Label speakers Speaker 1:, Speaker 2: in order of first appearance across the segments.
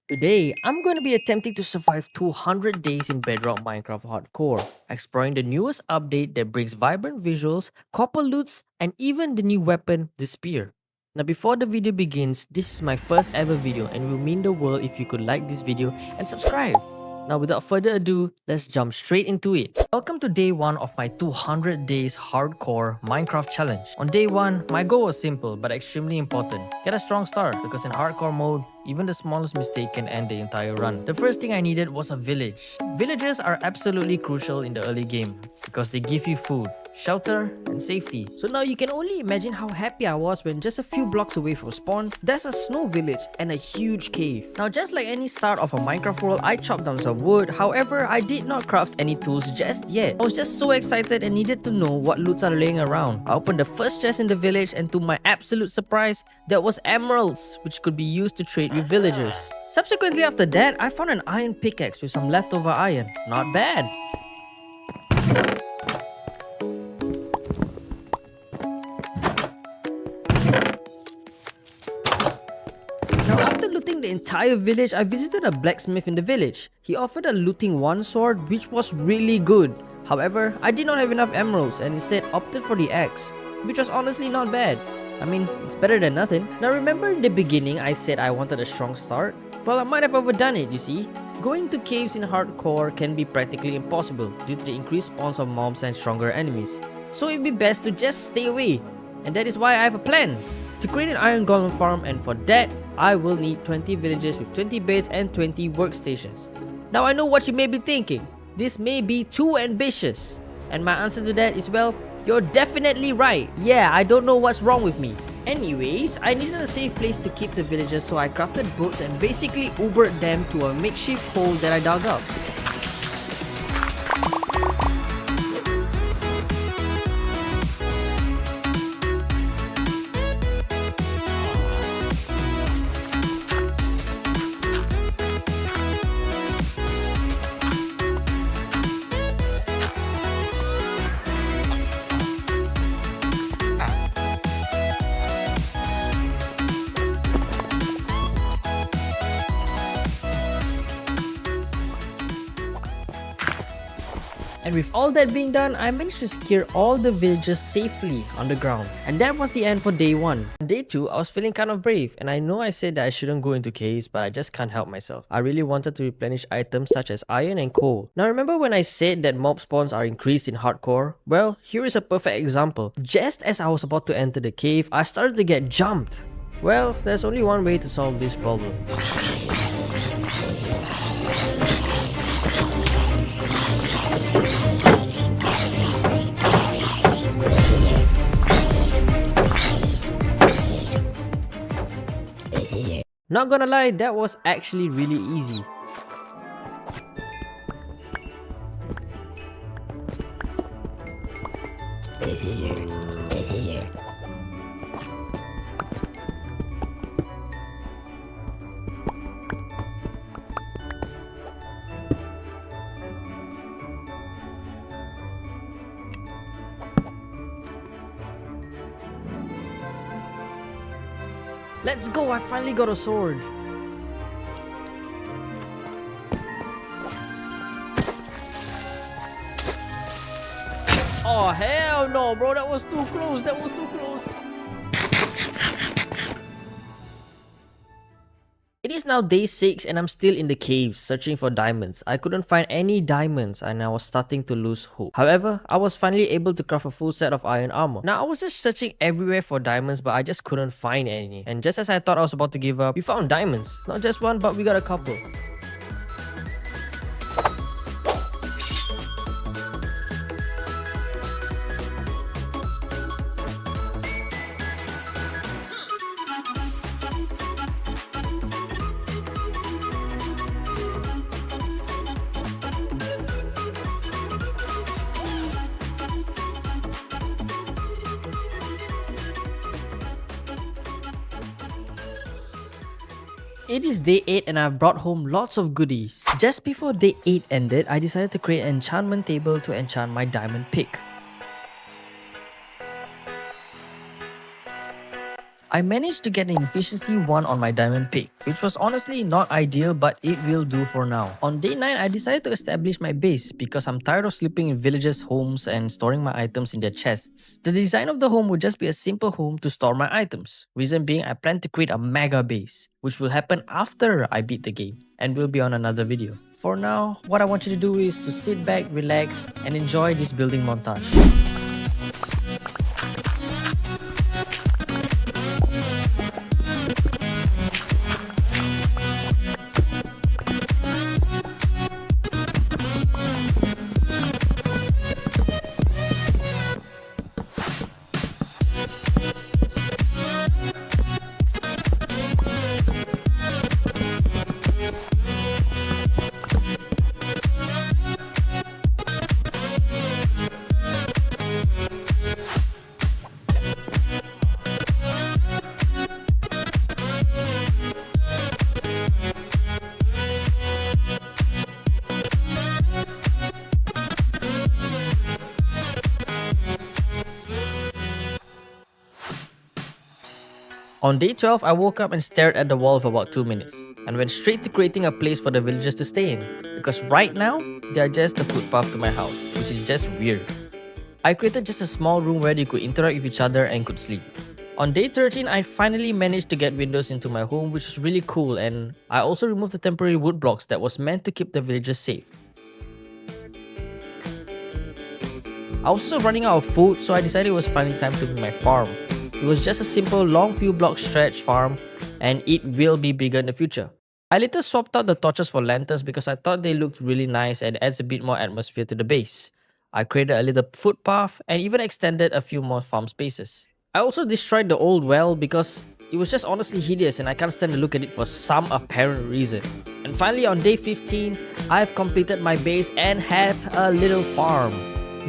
Speaker 1: Today, I'm going to be attempting to survive 200 days in Bedrock Minecraft Hardcore, exploring the newest update that brings vibrant visuals, copper loots, and even the new weapon, the spear. Now before the video begins, this is my first ever video and it will mean the world if you could like this video and subscribe. Now without further ado, let's jump straight into it. Welcome to day 1 of my 200 days hardcore Minecraft challenge. On day 1, my goal was simple but extremely important. Get a strong start because in hardcore mode, even the smallest mistake can end the entire run. The first thing I needed was a village. Villages are absolutely crucial in the early game because they give you food, shelter, and safety. So now you can only imagine how happy I was when just a few blocks away from spawn, there's a snow village and a huge cave. Now just like any start of a Minecraft world, I chopped down some wood. However, I did not craft any tools just yet. I was just so excited and needed to know what loots are laying around. I opened the first chest in the village and to my absolute surprise, there was emeralds, which could be used to trade with villagers. Subsequently after that, I found an iron pickaxe with some leftover iron. Not bad. Now after looting the entire village, I visited a blacksmith in the village. He offered a looting 1 sword which was really good. However, I did not have enough emeralds and instead opted for the axe, which was honestly not bad. I mean, it's better than nothing. Now remember in the beginning I said I wanted a strong start? Well, I might have overdone it, you see. Going to caves in hardcore can be practically impossible due to the increased spawns of mobs and stronger enemies. So it'd be best to just stay away. And that is why I have a plan. To create an iron golem farm, and for that, I will need 20 villages with 20 beds and 20 workstations. Now I know what you may be thinking. This may be too ambitious. And my answer to that is, well, you're definitely right. Yeah, I don't know what's wrong with me. Anyways, I needed a safe place to keep the villagers, so I crafted boats and basically Ubered them to a makeshift hole that I dug up. And with all that being done, I managed to secure all the villages safely on the ground. And that was the end for day 1. On day 2, I was feeling kind of brave, and I know I said that I shouldn't go into caves, but I just can't help myself. I really wanted to replenish items such as iron and coal. Now remember when I said that mob spawns are increased in hardcore? Well, here is a perfect example. Just as I was about to enter the cave, I started to get jumped. Well, there's only one way to solve this problem. Not gonna lie, that was actually really easy. Let's go, I finally got a sword. Oh hell no bro, that was too close, that was too close. It is now day 6 and I'm still in the caves searching for diamonds. I couldn't find any diamonds and I was starting to lose hope. However, I was finally able to craft a full set of iron armor. Now I was just searching everywhere for diamonds but I just couldn't find any. And just as I thought I was about to give up, we found diamonds. Not just one but we got a couple. It is day 8 and I've brought home lots of goodies. Just before day 8 ended, I decided to create an enchantment table to enchant my diamond pick. I managed to get an efficiency 1 on my diamond pick, which was honestly not ideal, but it will do for now. On day 9, I decided to establish my base because I'm tired of sleeping in villagers' homes and storing my items in their chests. The design of the home would just be a simple home to store my items. Reason being, I plan to create a mega base, which will happen after I beat the game and will be on another video. For now, what I want you to do is to sit back, relax, and enjoy this building montage. On day 12, I woke up and stared at the wall for about 2 minutes and went straight to creating a place for the villagers to stay in, because right now, they are just the footpath to my house, which is just weird. I created just a small room where they could interact with each other and could sleep. On day 13, I finally managed to get windows into my home, which was really cool, and I also removed the temporary wood blocks that was meant to keep the villagers safe. I was also running out of food, so I decided it was finally time to build my farm. It was just a simple long few block stretch farm, and it will be bigger in the future. I later swapped out the torches for lanterns because I thought they looked really nice and adds a bit more atmosphere to the base. I created a little footpath and even extended a few more farm spaces. I also destroyed the old well because it was just honestly hideous and I can't stand to look at it for some apparent reason. And finally, on day 15, I've completed my base and have a little farm.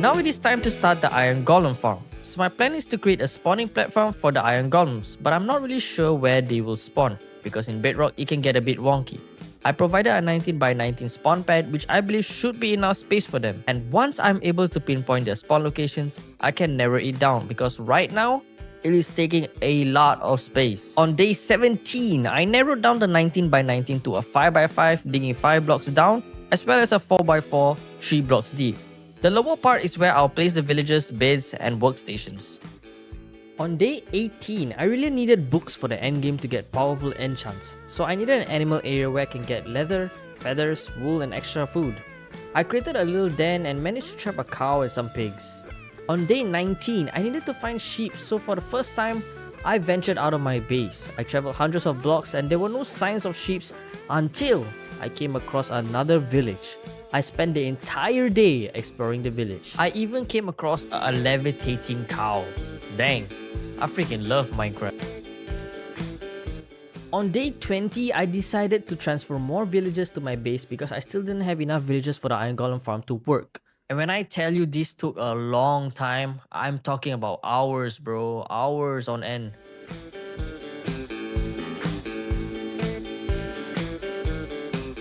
Speaker 1: Now it is time to start the iron golem farm. So my plan is to create a spawning platform for the iron golems, but I'm not really sure where they will spawn because in Bedrock it can get a bit wonky. I provided a 19 by 19 spawn pad, which I believe should be enough space for them, and once I'm able to pinpoint their spawn locations, I can narrow it down because right now it is taking a lot of space. On day 17, I narrowed down the 19 by 19 to a 5 by 5, digging 5 blocks down, as well as a 4 by 4, 3 blocks deep. The lower part is where I'll place the villagers' beds and workstations. On day 18, I really needed books for the endgame to get powerful enchants, so I needed an animal area where I can get leather, feathers, wool and extra food. I created a little den and managed to trap a cow and some pigs. On day 19, I needed to find sheep, so for the first time, I ventured out of my base. I traveled hundreds of blocks and there were no signs of sheep until I came across another village. I spent the entire day exploring the village. I even came across a levitating cow. Dang, I freaking love Minecraft. On day 20, I decided to transfer more villagers to my base because I still didn't have enough villagers for the iron golem farm to work. And when I tell you this took a long time, I'm talking about hours, bro. Hours on end.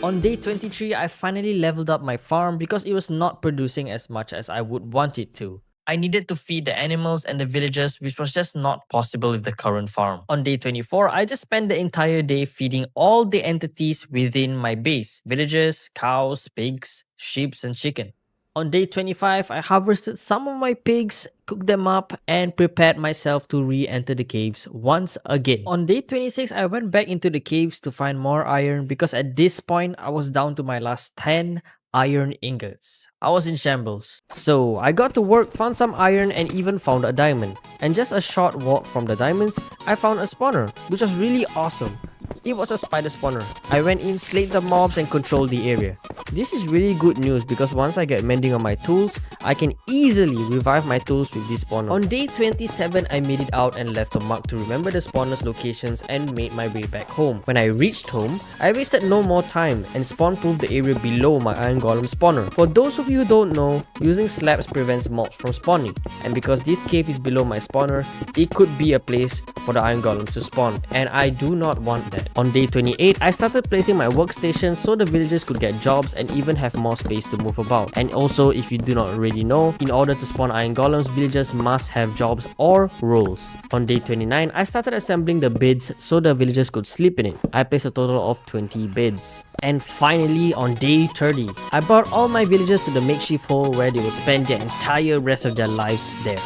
Speaker 1: On day 23, I finally leveled up my farm because it was not producing as much as I would want it to. I needed to feed the animals and the villagers, which was just not possible with the current farm. On day 24, I just spent the entire day feeding all the entities within my base: villagers, cows, pigs, sheep and chicken. On day 25, I harvested some of my pigs, cooked them up, and prepared myself to re-enter the caves once again. On day 26, I went back into the caves to find more iron because at this point, I was down to my last 10 iron ingots. I was in shambles. So I got to work, found some iron, and even found a diamond. And just a short walk from the diamonds, I found a spawner, which was really awesome. It was a spider spawner. I went in, slayed the mobs, and controlled the area. This is really good news because once I get mending on my tools, I can easily revive my tools with this spawner. On day 27, I made it out and left a mark to remember the spawner's locations and made my way back home. When I reached home, I wasted no more time and spawn-proofed the area below my iron golem spawner. For those of you who don't know, using slabs prevents mobs from spawning, and because this cave is below my spawner, it could be a place for the iron golems to spawn, and I do not want that. On day 28, I started placing my workstations so the villagers could get jobs and even have more space to move about. And also, if you do not already know, in order to spawn iron golems, villagers must have jobs or roles. On day 29, I started assembling the beds so the villagers could sleep in it. I placed a total of 20 beds. And finally, on day 30, I brought all my villagers to the makeshift hole where they will spend their entire rest of their lives there.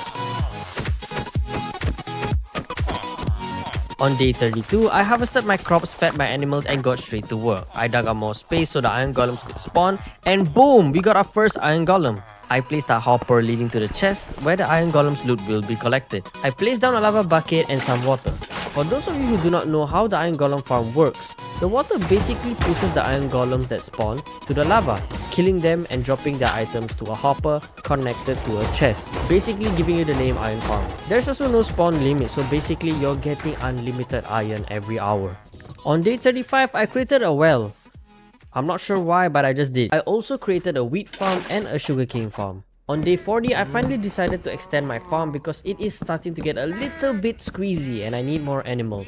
Speaker 1: On day 32, I harvested my crops, fed my animals, and got straight to work. I dug out more space so the iron golems could spawn, and boom! We got our first iron golem. I placed a hopper leading to the chest where the iron golem's loot will be collected. I placed down a lava bucket and some water. For those of you who do not know how the iron golem farm works, the water basically pushes the iron golems that spawn to the lava, killing them and dropping their items to a hopper connected to a chest, basically giving you the name Iron Farm. There's also no spawn limit, so basically you're getting unlimited iron every hour. On day 35, I created a well. I'm not sure why, but I just did. I also created a wheat farm and a sugarcane farm. On day 40, I finally decided to extend my farm because it is starting to get a little bit squeezy and I need more animals.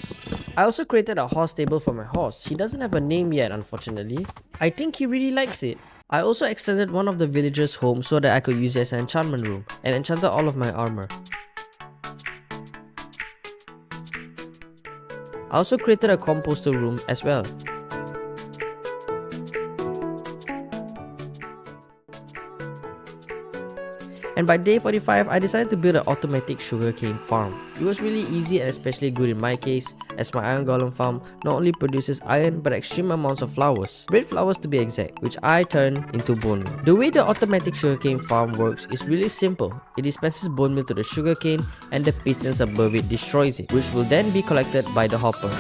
Speaker 1: I also created a horse stable for my horse. He doesn't have a name yet, unfortunately. I think he really likes it. I also extended one of the villagers' homes so that I could use it as an enchantment room and enchanted all of my armor. I also created a composter room as well. And by day 45, I decided to build an automatic sugarcane farm. It was really easy and especially good in my case, as my iron golem farm not only produces iron but extreme amounts of flowers, red flowers to be exact, which I turn into bone meal. The way the automatic sugarcane farm works is really simple. It dispenses bone meal to the sugarcane and the pistons above it destroys it, which will then be collected by the hopper.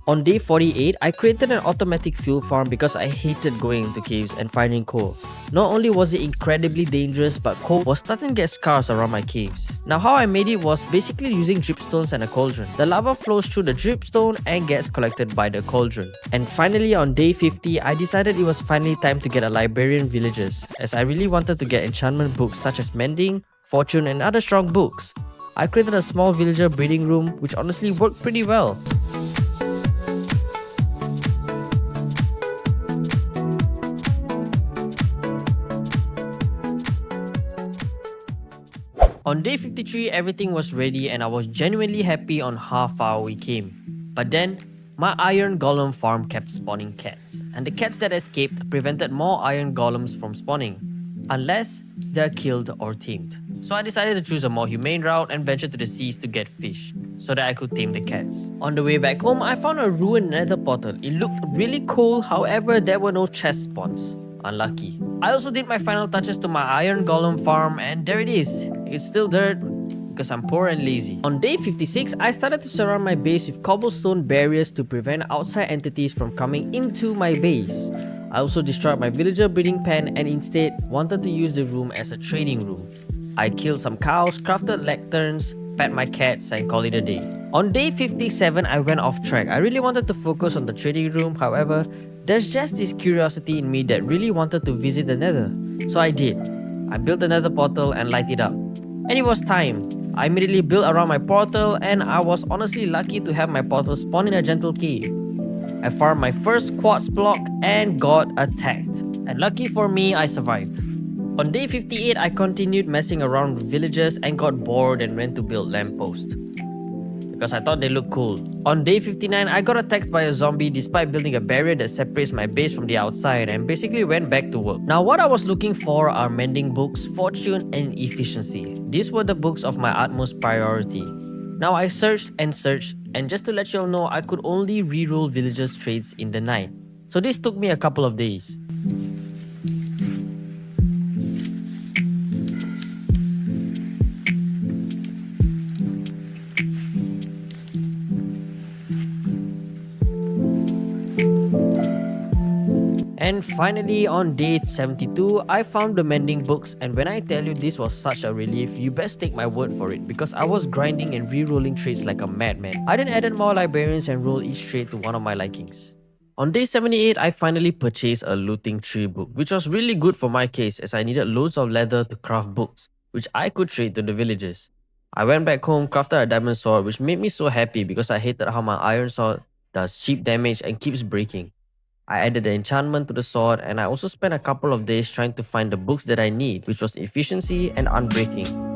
Speaker 1: On day 48, I created an automatic fuel farm because I hated going into caves and finding coal. Not only was it incredibly dangerous, but coal was starting to get scarce around my caves. Now how I made it was basically using dripstones and a cauldron. The lava flows through the dripstone and gets collected by the cauldron. And finally on day 50, I decided it was finally time to get a librarian villagers, as I really wanted to get enchantment books such as mending, fortune and other strong books. I created a small villager breeding room which honestly worked pretty well. On day 53, everything was ready and I was genuinely happy on how far we came. But then, my iron golem farm kept spawning cats, and the cats that escaped prevented more iron golems from spawning, unless they're killed or tamed. So I decided to choose a more humane route and venture to the seas to get fish, so that I could tame the cats. On the way back home, I found a ruined nether portal. It looked really cool, however there were no chest spawns. Unlucky. I also did my final touches to my iron golem farm and there it is. It's still dirt because I'm poor and lazy. On day 56, I started to surround my base with cobblestone barriers to prevent outside entities from coming into my base. I also destroyed my villager breeding pen and instead wanted to use the room as a trading room. I killed some cows, crafted lecterns, pet my cats and call it a day. On day 57, I went off track. I really wanted to focus on the trading room, however, there's just this curiosity in me that really wanted to visit the nether. So I did. I built the nether portal and lighted it up. And it was time. I immediately built around my portal and I was honestly lucky to have my portal spawn in a gentle cave. I farmed my first quartz block and got attacked. And lucky for me, I survived. On day 58, I continued messing around with villagers and got bored and went to build lampposts, because I thought they looked cool. On day 59, I got attacked by a zombie despite building a barrier that separates my base from the outside and basically went back to work. Now what I was looking for are mending books, fortune and efficiency. These were the books of my utmost priority. Now I searched and searched, and just to let you all know, I could only reroll villagers' trades in the night. So this took me a couple of days. And finally, on day 72, I found the mending books, and when I tell you this was such a relief, you best take my word for it, because I was grinding and re-rolling trades like a madman. I then added more librarians and rolled each trade to one of my likings. On day 78, I finally purchased a looting tree book, which was really good for my case as I needed loads of leather to craft books, which I could trade to the villagers. I went back home, crafted a diamond sword, which made me so happy because I hated how my iron sword does cheap damage and keeps breaking. I added the enchantment to the sword, and I also spent a couple of days trying to find the books that I need, which was efficiency and unbreaking.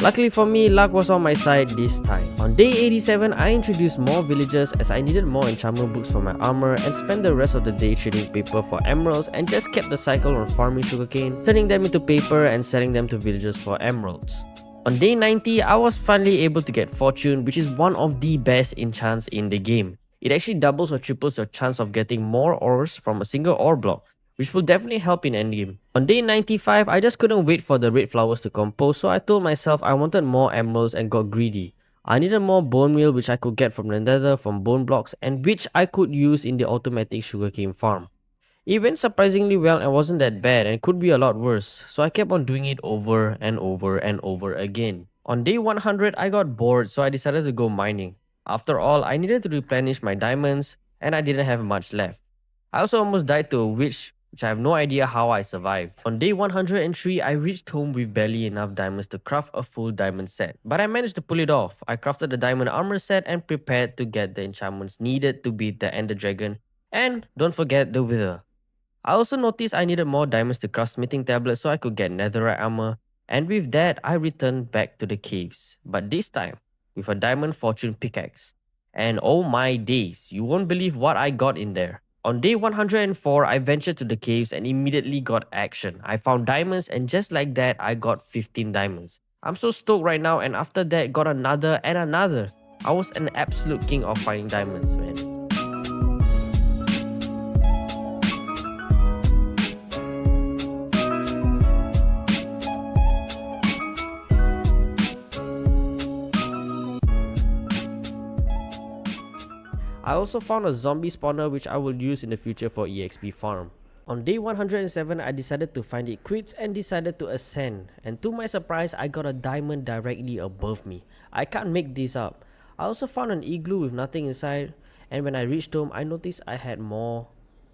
Speaker 1: Luckily for me, luck was on my side this time. On day 87, I introduced more villagers as I needed more enchantment books for my armor and spent the rest of the day trading paper for emeralds and just kept the cycle on farming sugarcane, turning them into paper and selling them to villagers for emeralds. On day 90, I was finally able to get Fortune, which is one of the best enchants in the game. It actually doubles or triples your chance of getting more ores from a single ore block, which will definitely help in endgame. On day 95, I just couldn't wait for the red flowers to compose, so I told myself I wanted more emeralds and got greedy. I needed more bone meal, which I could get from the nether from bone blocks and which I could use in the automatic sugarcane farm. It went surprisingly well and wasn't that bad and could be a lot worse, so I kept on doing it over and over and over again. On day 100, I got bored, so I decided to go mining. After all, I needed to replenish my diamonds and I didn't have much left. I also almost died to a witch, which I have no idea how I survived. On day 103, I reached home with barely enough diamonds to craft a full diamond set, but I managed to pull it off. I crafted the diamond armor set and prepared to get the enchantments needed to beat the ender dragon, and don't forget the wither. I also noticed I needed more diamonds to craft smithing tablets so I could get netherite armor, and with that I returned back to the caves, but this time with a diamond fortune pickaxe. And oh my days, you won't believe what I got in there. On day 104, I ventured to the caves and immediately got action. I found diamonds and just like that, I got 15 diamonds. I'm so stoked right now, and after that got another and another. I was an absolute king of finding diamonds, man. I also found a zombie spawner which I will use in the future for EXP farm. On day 107, I decided to find it quits and decided to ascend, and to my surprise, I got a diamond directly above me. I can't make this up. I also found an igloo with nothing inside, and when I reached home, I noticed I had more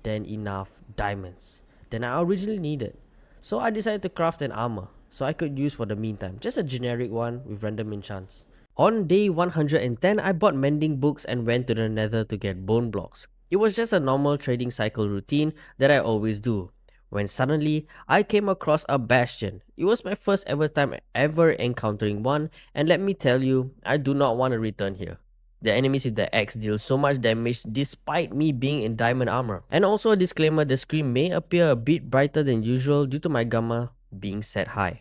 Speaker 1: than enough diamonds than I originally needed. So I decided to craft an armor, so I could use for the meantime, just a generic one with random enchants. On day 110, I bought mending books and went to the nether to get bone blocks. It was just a normal trading cycle routine that I always do. When suddenly, I came across a bastion. It was my first ever time ever encountering one, and let me tell you, I do not want to return here. The enemies with the axe deal so much damage despite me being in diamond armor. And also a disclaimer, the screen may appear a bit brighter than usual due to my gamma being set high.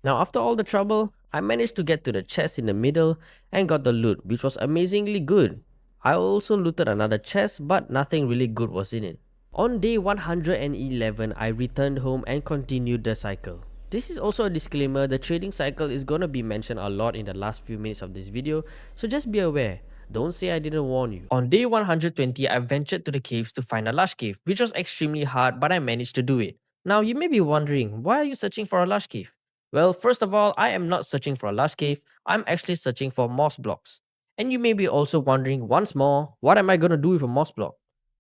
Speaker 1: Now after all the trouble, I managed to get to the chest in the middle and got the loot, which was amazingly good. I also looted another chest, but nothing really good was in it. On day 111, I returned home and continued the cycle. This is also a disclaimer, the trading cycle is gonna be mentioned a lot in the last few minutes of this video, so just be aware. Don't say I didn't warn you. On day 120, I ventured to the caves to find a lush cave, which was extremely hard, but I managed to do it. Now you may be wondering, why are you searching for a lush cave? Well, first of all, I am not searching for a lush cave, I'm actually searching for moss blocks. And you may be also wondering once more, what am I gonna do with a moss block?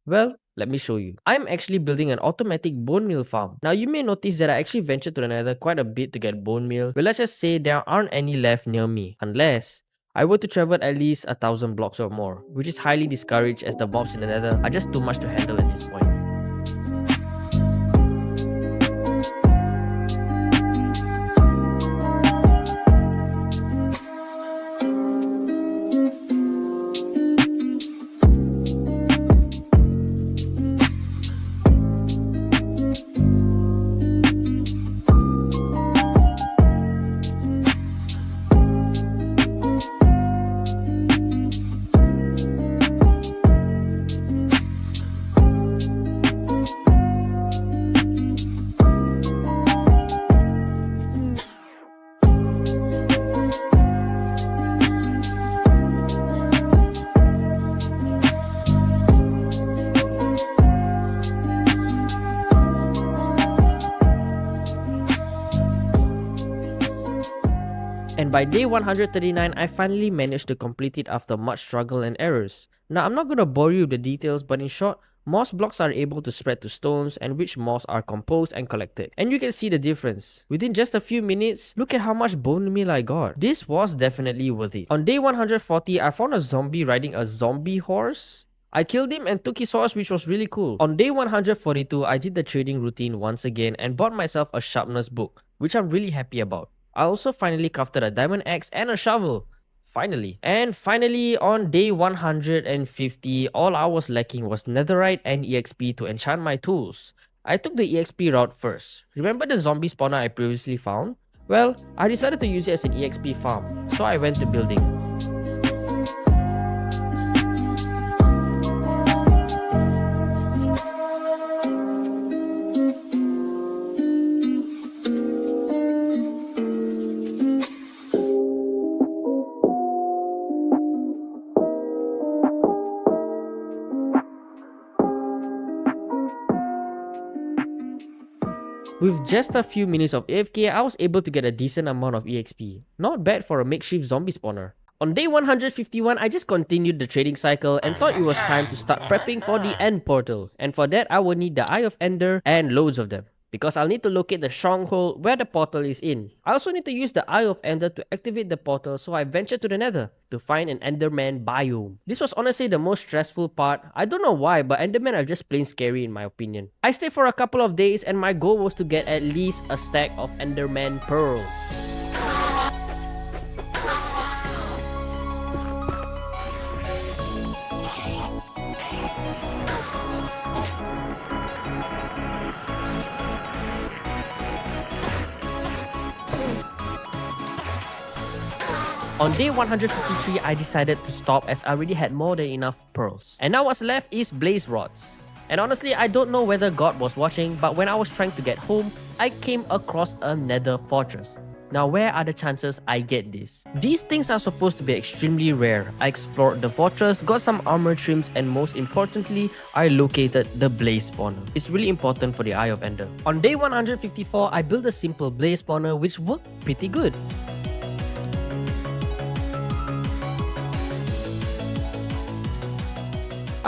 Speaker 1: Well, let me show you. I'm actually building an automatic bone meal farm. Now you may notice that I actually ventured to the nether quite a bit to get bone meal, but let's just say there aren't any left near me, unless I were to travel at least 1,000 blocks or more, which is highly discouraged as the mobs in the nether are just too much to handle at this point. by day 139, I finally managed to complete it after much struggle and errors. Now, I'm not gonna bore you with the details, but in short, moss blocks are able to spread to stones and which moss are composed and collected. And you can see the difference. Within just a few minutes, look at how much bone meal I got. This was definitely worth it. On day 140, I found a zombie riding a zombie horse. I killed him and took his horse, which was really cool. On day 142, I did the trading routine once again and bought myself a sharpness book, which I'm really happy about. I also finally crafted a diamond axe and a shovel. Finally. And finally, on day 150, all I was lacking was netherite and EXP to enchant my tools. I took the EXP route first. Remember the zombie spawner I previously found? Well, I decided to use it as an EXP farm, so I went to building. With just a few minutes of AFK, I was able to get a decent amount of EXP. Not bad for a makeshift zombie spawner. On day 151, I just continued the trading cycle and thought it was time to start prepping for the end portal. And for that, I will need the Eye of Ender and loads of them, because I'll need to locate the stronghold where the portal is in. I also need to use the Eye of Ender to activate the portal, so I ventured to the nether to find an Enderman biome. This was honestly the most stressful part. I don't know why, but Endermen are just plain scary in my opinion. I stayed for a couple of days and my goal was to get at least a stack of Enderman pearls. On day 153, I decided to stop as I already had more than enough pearls. And now what's left is blaze rods. And honestly, I don't know whether God was watching, but when I was trying to get home, I came across a nether fortress. Now where are the chances I get this? These things are supposed to be extremely rare. I explored the fortress, got some armor trims, and most importantly, I located the blaze spawner. It's really important for the Eye of Ender. On day 154, I built a simple blaze spawner which worked pretty good.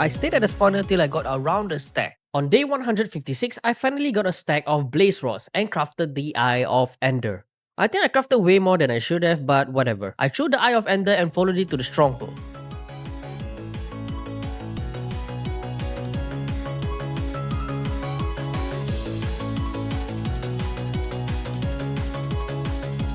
Speaker 1: I stayed at the spawner till I got around a stack. On day 156, I finally got a stack of blaze rods and crafted the Eye of Ender. I think I crafted way more than I should have, but whatever. I threw the Eye of Ender and followed it to the stronghold.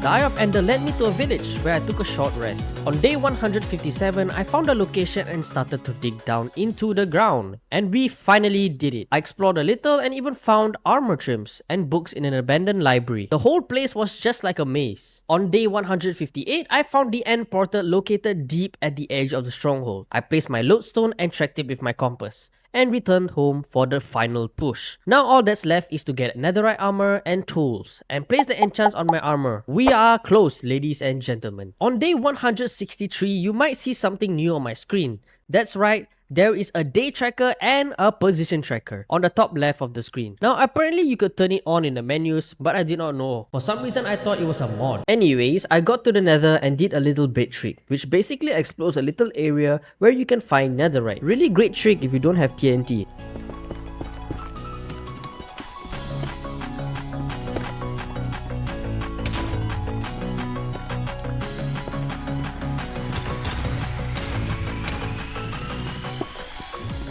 Speaker 1: The Eye of Ender led me to a village where I took a short rest. On day 157, I found a location and started to dig down into the ground. And we finally did it. I explored a little and even found armor trims and books in an abandoned library. The whole place was just like a maze. On day 158, I found the end portal located deep at the edge of the stronghold. I placed my lodestone and tracked it with my compass and returned home for the final push. Now all that's left is to get netherite armor and tools and place the enchants on my armor. We are close, ladies and gentlemen. On day 163, you might see something new on my screen. That's right, there is a day tracker and a position tracker on the top left of the screen. Now apparently you could turn it on in the menus, but I did not know. For some reason I thought it was a mod. Anyways, I got to the nether and did a little bait trick, which basically explores a little area where you can find netherite. Really great trick if you don't have TNT.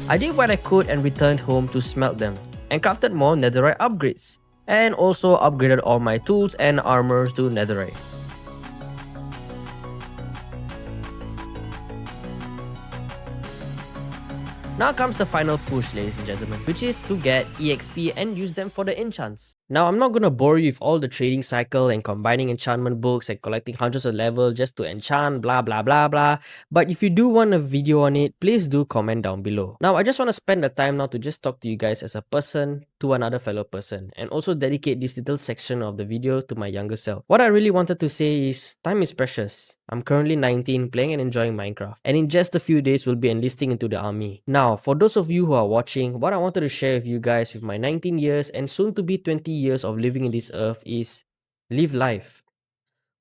Speaker 1: I did what I could and returned home to smelt them, and crafted more netherite upgrades, and also upgraded all my tools and armors to netherite. Now comes the final push, ladies and gentlemen, which is to get EXP and use them for the enchants. Now I'm not gonna bore you with all the trading cycle and combining enchantment books and collecting hundreds of levels just to enchant blah blah blah blah, but if you do want a video on it, please do comment down below. Now I just want to spend the time now to just talk to you guys as a person to another fellow person, and also dedicate this little section of the video to my younger self. What I really wanted to say is, time is precious. I'm currently 19, playing and enjoying Minecraft, and in just a few days will be enlisting into the army. Now, for those of you who are watching, what I wanted to share with you guys with my 19 years and soon to be 20 years of living in this earth is live life.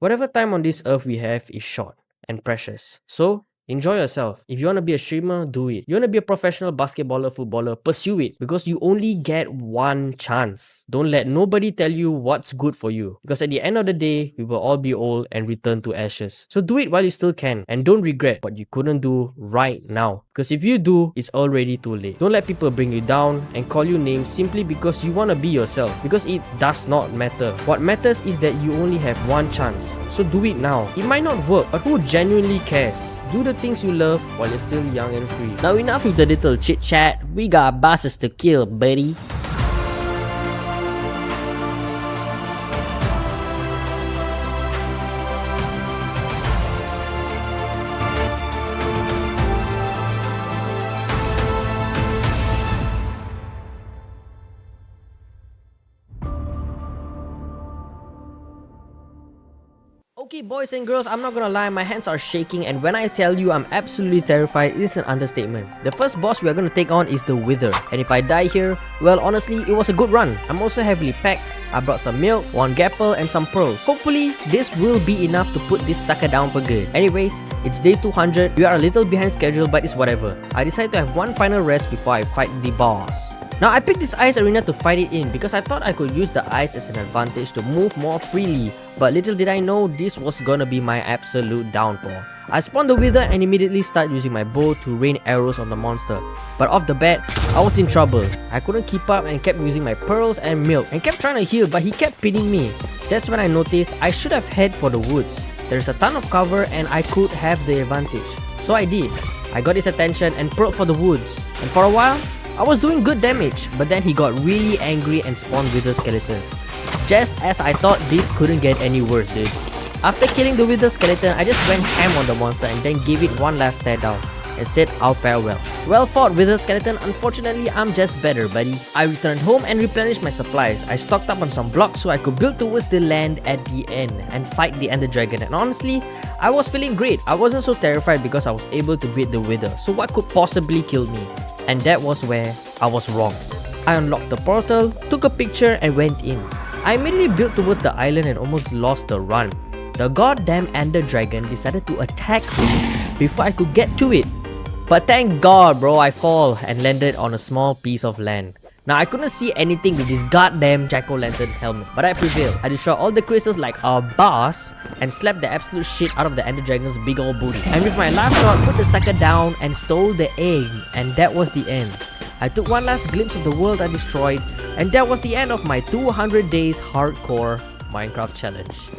Speaker 1: Whatever time on this earth we have is short and precious. So, enjoy yourself. If you want to be a streamer, do it. You want to be a professional basketballer, footballer, pursue it because you only get one chance. Don't let nobody tell you what's good for you because at the end of the day, we will all be old and return to ashes. So do it while you still can and don't regret what you couldn't do right now because if you do, it's already too late. Don't let people bring you down and call you names simply because you want to be yourself because it does not matter. What matters is that you only have one chance. So do it now. It might not work, but who genuinely cares? Do the things you love while you're still young and free. Now enough with the little chit chat. We got bosses to kill, buddy. Okay, boys and girls, I'm not gonna lie, my hands are shaking, and when I tell you I'm absolutely terrified, it's an understatement. The first boss we are gonna take on is the Wither, and if I die here, well, honestly, it was a good run. I'm also heavily packed. I brought some milk, one gapple, and some pearls. Hopefully, this will be enough to put this sucker down for good. Anyways, it's day 200. We are a little behind schedule, but it's whatever. I decided to have one final rest before I fight the boss. Now, I picked this ice arena to fight it in because I thought I could use the ice as an advantage to move more freely. But little did I know this was gonna be my absolute downfall. I spawned the Wither and immediately started using my bow to rain arrows on the monster. But off the bat, I was in trouble. I couldn't keep up and kept using my pearls and milk and kept trying to heal, but he kept pinning me. That's when I noticed I should have head for the woods. There's a ton of cover and I could have the advantage. So I did. I got his attention and pearled for the woods. And for a while, I was doing good damage, but then he got really angry and spawned Wither skeletons. Just as I thought this couldn't get any worse, dude. After killing the Wither skeleton, I just went ham on the monster and then gave it one last stare down and said our farewell. Well fought, Wither skeleton. Unfortunately, I'm just better, buddy. I returned home and replenished my supplies. I stocked up on some blocks so I could build towards the land at the end and fight the Ender Dragon. And honestly, I was feeling great. I wasn't so terrified because I was able to beat the Wither. So what could possibly kill me? And that was where I was wrong. I unlocked the portal, took a picture and went in. I immediately built towards the island and almost lost the run. The goddamn Ender Dragon decided to attack me before I could get to it. But thank God, bro, I fall and landed on a small piece of land. Now I couldn't see anything with this goddamn jack-o'-lantern helmet, but I prevailed. I destroyed all the crystals like a boss and slapped the absolute shit out of the Ender Dragon's big old booty. And with my last shot, put the sucker down and stole the egg, and that was the end. I took one last glimpse of the world I destroyed, and that was the end of my 200 days hardcore Minecraft challenge.